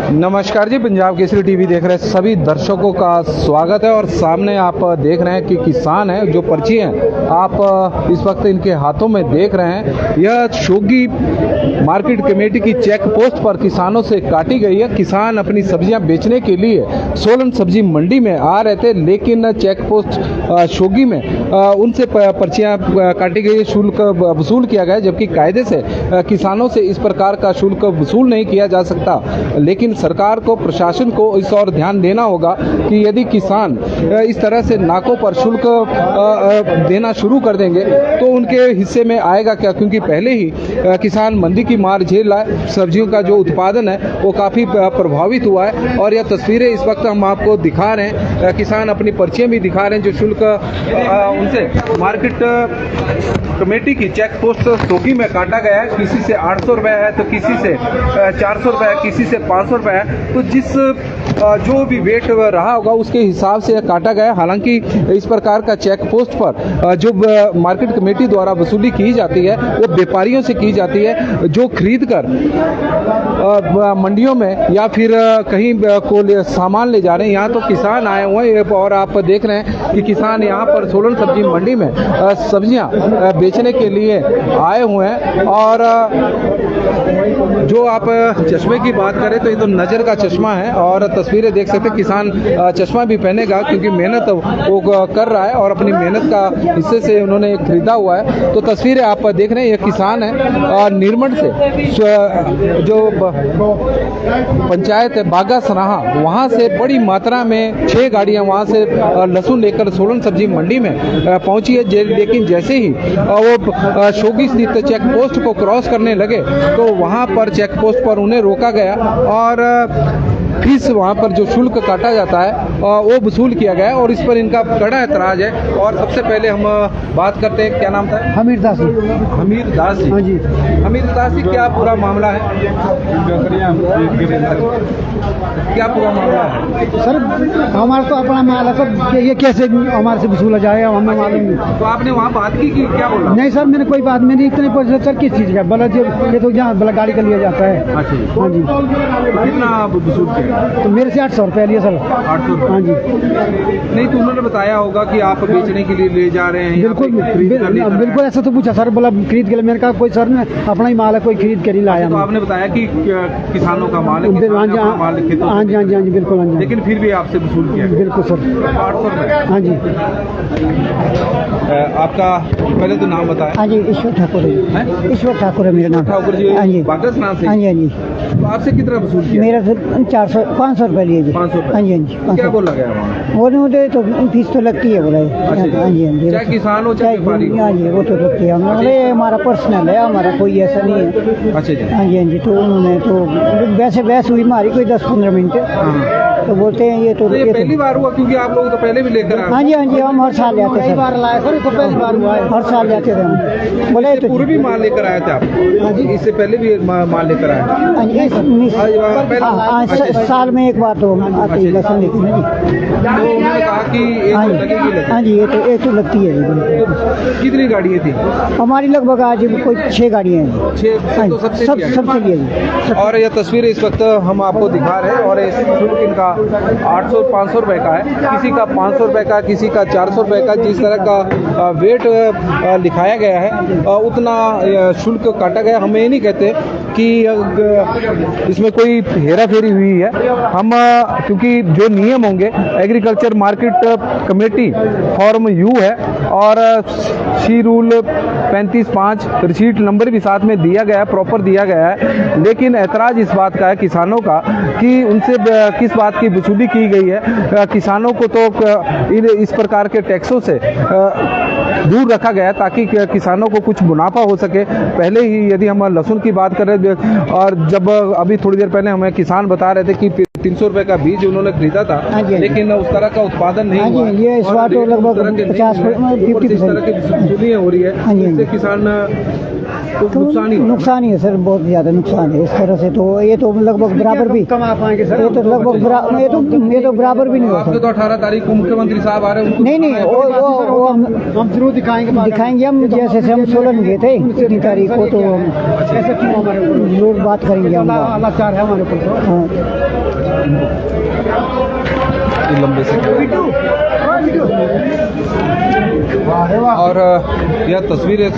नमस्कार जी, पंजाब केसरी टीवी देख रहे सभी दर्शकों का स्वागत है। और सामने आप देख रहे हैं कि किसान हैं, जो पर्ची हैं आप इस वक्त इनके हाथों में देख रहे हैं। यह शोगी मार्केट कमेटी की चेक पोस्ट पर किसानों से काटी गई है। किसान अपनी सब्जियां बेचने के लिए सोलन सब्जी मंडी में आ रहे थे, लेकिन चेक पोस्ट शोगी में उनसे पर्चियां काटी गई, शुल्क वसूल किया गया, जबकि कायदे से किसानों से इस प्रकार का शुल्क वसूल नहीं किया जा सकता। लेकिन सरकार को, प्रशासन को इस और ध्यान देना होगा कि यदि किसान इस तरह से नाकों पर शुल्क देना शुरू कर देंगे तो उनके हिस्से में आएगा क्या, क्योंकि पहले ही किसान मंदी की मार झेल रहा है। सब्जियों का जो उत्पादन है वो काफ़ी प्रभावित हुआ है। और यह तस्वीरें इस वक्त हम आपको दिखा रहे हैं, किसान अपनी पर्चियाँ भी दिखा रहे हैं जो शुल्क उनसे मार्केट कमेटी की चेक पोस्ट शोगी में काटा गया है। किसी से 800 रुपये है तो किसी से 400 रुपये है, किसी से 500 रुपये है। तो जिस जो भी वेट रहा होगा उसके हिसाब से काटा गया। हालांकि इस प्रकार का चेक पोस्ट पर जो मार्केट कमेटी द्वारा वसूली की जाती है वो व्यापारियों से की जाती है, जो खरीद कर मंडियों में या फिर कहीं को सामान ले जा रहे हैं। यहाँ तो किसान आए हुए हैं और आप देख रहे हैं कि किसान यहाँ पर सोलन सब्जी मंडी में सब्जियाँ बेचने के लिए आए हुए हैं। और जो आप चश्मे की बात करें तो ये तो नज़र का चश्मा है, और तस्वीरें देख सकते हैं। किसान चश्मा भी पहनेगा क्योंकि मेहनत वो कर रहा है और अपनी मेहनत का हिस्से से उन्होंने खरीदा हुआ है। तो तस्वीरें आप देख रहे हैं, ये किसान है निर्मंड से, जो पंचायत है बागा सनाहा, वहाँ से बड़ी मात्रा में 6 गाड़ियाँ वहाँ से लहसुन लेकर सोलन सब्जी मंडी में पहुँची है। लेकिन जैसे ही वो शोगी स्थित चेक पोस्ट को क्रॉस करने लगे तो वहाँ पर चेक पोस्ट पर उन्हें रोका गया और फीस वहाँ पर जो शुल्क काटा जाता है वो वसूल किया गया है। और इस पर इनका कड़ा ऐतराज है। और सबसे पहले हम बात करते हैं, क्या नाम था? हमीर दास जी। हमीर दास जी। हाँ जी। हमीर दास जी, क्या पूरा मामला है? क्या पूरा मामला है? सर हमारा तो अपना माल है सर, ये कैसे हमारे से वसूला जाएगा हमें मालूम नहीं। तो आपने वहाँ बात की कि क्या बोला? नहीं सर, मैंने कोई बात नहीं, इतने पैसे सर किस चीज़ का बोला, ये तो यहाँ भला गाड़ी का लिया जाता है। हाँ जी। कितना वसूल किया? तो मेरे से 800 रुपये लिए सर। 800? हाँ जी। नहीं तो उन्होंने बताया होगा कि आप बेचने के लिए ले जा रहे हैं। बिल्कुल ऐसा तो पूछा सर, बोला खरीद के लिए। मैंने कहा कोई सर ने अपना ही माल है, कोई खरीद कर ही लाया। तो आपने बताया कि किसानों का माल है? हाँ जी हाँ जी बिल्कुल। हाँ जी। लेकिन फिर भी आपसे वसूल किया? बिल्कुल सर। 800 रुपये? हाँ जी। आपका पहले तो नाम बताया। हाँ जी, ईश्वर ठाकुर है। ईश्वर ठाकुर है मेरा नाम। ठाकुर जी। हाँ जी। बागस नाम से? हाँ जी हाँ जी। तो आपसे कितना वसूल किया? मेरा सर 500 रुपये लिए जी। 500 रुपये? हाँ जी हाँ जी। क्या बोला गया वहाँ? बोले मुझे तो फीस तो लगती है बोला। हाँ जी हाँ जी। चाहे किसान हो चाहे व्यापारी हो? हाँ जी, वो तो लगती है। हमने हमारा पर्सनल है, हमारा कोई ऐसा नहीं है। अच्छा जी। हाँ जी हाँ जी। तो उन्होंने तो वैसे बहस हुई हमारी कोई 10-15 मिनट। तो बोलते हैं ये तो पहली बार हुआ, क्योंकि आप लोग तो पहले भी लेकर आए? हाँ जी हाँ जी, हम हर साल लेते थे। पहली बार हुआ है, हर साल लेते थे हम। बोले तो पूर्व भी माल लेकर आए थे आप? हाँ जी। इससे पहले भी माल लेकर आए? हाँ जी, साल में एक बार तो आते ही लहसुन लेते हैं। तो उन्होंने कहा कि हाँ जी, एक तो लगती है। तो कितनी गाड़ियाँ थी हमारी? लगभग आज कोई 6 गाड़ियाँ हैं। 6? तो सबसे लिए। और यह तस्वीरें इस वक्त हम आपको दिखा रहे हैं। और इस शुल्क इनका 800-500 रुपये का है, किसी का 500 रुपये का, किसी का 400 रुपये का। जिस तरह का वेट लिखाया गया है उतना शुल्क काटा गया। हम ये नहीं कहते कि इसमें कोई हेरा फेरी हुई है। हम क्योंकि जो नियम होंगे, agriculture market committee form you है और सी रूल 35(5) रिसीट नंबर भी साथ में दिया गया है, प्रॉपर दिया गया है। लेकिन ऐतराज़ इस बात का है किसानों का कि उनसे किस बात की वसूली की गई है। किसानों को तो इस प्रकार के टैक्सों से दूर रखा गया ताकि किसानों को कुछ मुनाफा हो सके। पहले ही यदि हम लहसुन की बात कर रहे थे, और जब अभी थोड़ी देर पहले हमें किसान बता रहे थे कि 300 रुपये का बीज उन्होंने खरीदा था, लेकिन उस तरह का उत्पादन नहीं हुआ। ये इस बार तो लगभग 50-50 वसूलियाँ हो रही है, जिससे किसान तो नुकसान ही होगा ना? नुकसान ही है सर, बहुत ज़्यादा नुकसान है इस तरह से। तो ये तो लगभग बराबर भी कमा पाएंगे सर? ये तो लगभग ये तो बराबर भी नहीं हो आपके सकता। तो 18 तारीख को मुख्यमंत्री साहब आ रहे हैं, उनको नहीं नहीं, वो हम जरूर दिखाएंगे हम। जैसे हम सोलन गए थे 3 तारीख को, तो ऐसे क्यों हमारे ऊपर जरूर बात करेंगे हम। अल्लाह चार है हमारे ऊपर तो। हाँ। ये लंबे से। और यह तस्वीरें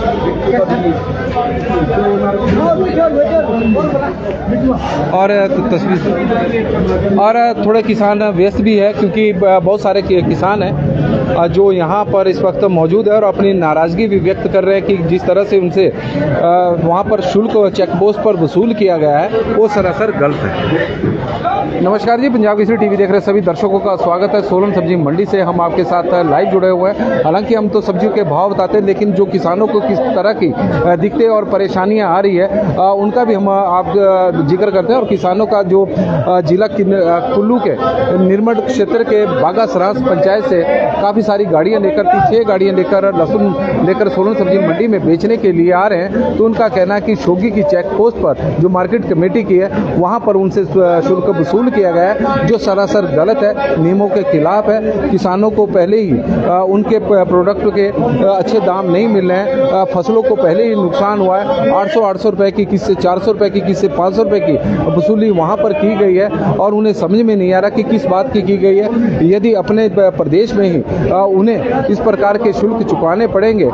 और तस्वीर और थोड़े किसान व्यस्त भी है, क्योंकि बहुत सारे किसान हैं जो यहाँ पर इस वक्त मौजूद है और अपनी नाराज़गी भी व्यक्त कर रहे हैं कि जिस तरह से उनसे वहाँ पर शुल्क चेक पोस्ट पर वसूल किया गया है वो सरासर गलत है। नमस्कार जी, पंजाब केसरी टीवी देख रहे सभी दर्शकों का स्वागत है। सोलन सब्जी मंडी से हम आपके साथ लाइव जुड़े हुए हैं। हालांकि हम तो सब्जियों के भाव बताते हैं, लेकिन जो किसानों को किस तरह की दिक्कतें और परेशानियां आ रही है उनका भी हम आप जिक्र करते हैं। और किसानों का जो जिला कुल्लू के निर्मल क्षेत्र के बागा सरास पंचायत से काफ़ी सारी गाड़ियां लेकर 6 गाड़ियां लेकर लहसुन लेकर सोलन सब्जी मंडी में बेचने के लिए आ रहे हैं। तो उनका कहना है कि शोगी की चेक पोस्ट पर जो मार्केट कमेटी की है वहाँ पर उनसे शुल्क वसूल किया गया है, जो सरासर गलत है, नियमों के खिलाफ है। किसानों को पहले ही उनके प्रोडक्ट के अच्छे दाम नहीं मिल रहे हैं, फसलों को पहले ही नुकसान हुआ है। 800 रुपए की, किससे 400 रुपए की, किससे 500 रुपए की वसूली वहाँ पर की गई है और उन्हें समझ में नहीं आ रहा कि किस बात की गई है। यदि अपने प्रदेश में ही उन्हें इस प्रकार के शुल्क चुकाने पड़ेंगे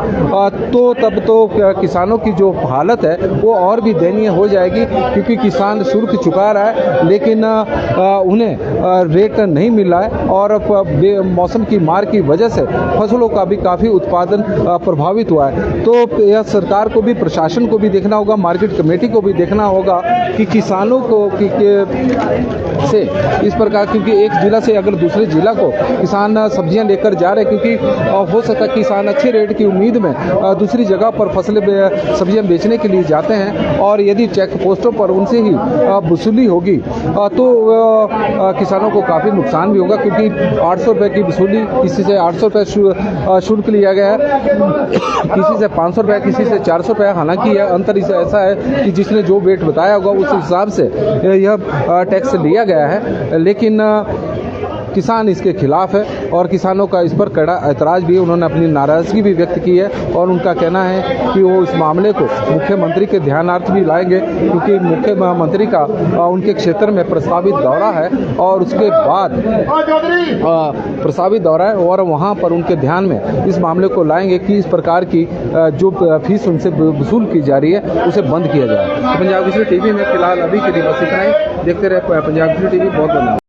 तो तब तो किसानों की जो हालत है वो और भी दयनीय हो जाएगी, क्योंकि किसान शुल्क चुका रहा है लेकिन उन्हें रेट नहीं मिल रहा है और मौसम की मार की वजह से फसलों का भी काफ़ी उत्पादन प्रभावित हुआ है। तो यह सरकार को भी, प्रशासन को भी देखना होगा, मार्केट कमेटी को भी देखना होगा कि किसानों को से इस प्रकार, क्योंकि एक जिला से अगर दूसरे जिला को किसान सब्जियां लेकर जा रहे हैं, क्योंकि हो सकता है किसान अच्छे रेट की उम्मीद में दूसरी जगह पर फसलें सब्जियां बेचने के लिए जाते हैं और यदि चेक पोस्टों पर उनसे ही वसूली होगी तो किसानों को काफ़ी नुकसान भी होगा, क्योंकि 800 रुपये की वसूली, किसी से 800 रुपये शुल्क लिया गया है, किसी से 500 रुपये, किसी से 400 रुपये। हालांकि यह अंतर ऐसा है कि जिसने जो रेट बताया होगा उस हिसाब से यह टैक्स लिया गया है, लेकिन किसान इसके खिलाफ है और किसानों का इस पर कड़ा ऐतराज़ भी है। उन्होंने अपनी नाराज़गी भी व्यक्त की है और उनका कहना है कि वो इस मामले को मुख्यमंत्री के ध्यानार्थ भी लाएंगे, क्योंकि मुख्यमंत्री का उनके क्षेत्र में प्रस्तावित दौरा है और उसके बाद प्रस्तावित दौरा है और वहाँ पर उनके ध्यान में इस मामले को लाएंगे कि इस प्रकार की जो फीस उनसे वसूल की जा रही है उसे बंद किया जाए। पंजाब केसरी टीवी में फिलहाल अभी के लिए बस इतना ही। देखते रहे पंजाब केसरी टीवी। बहुत धन्यवाद।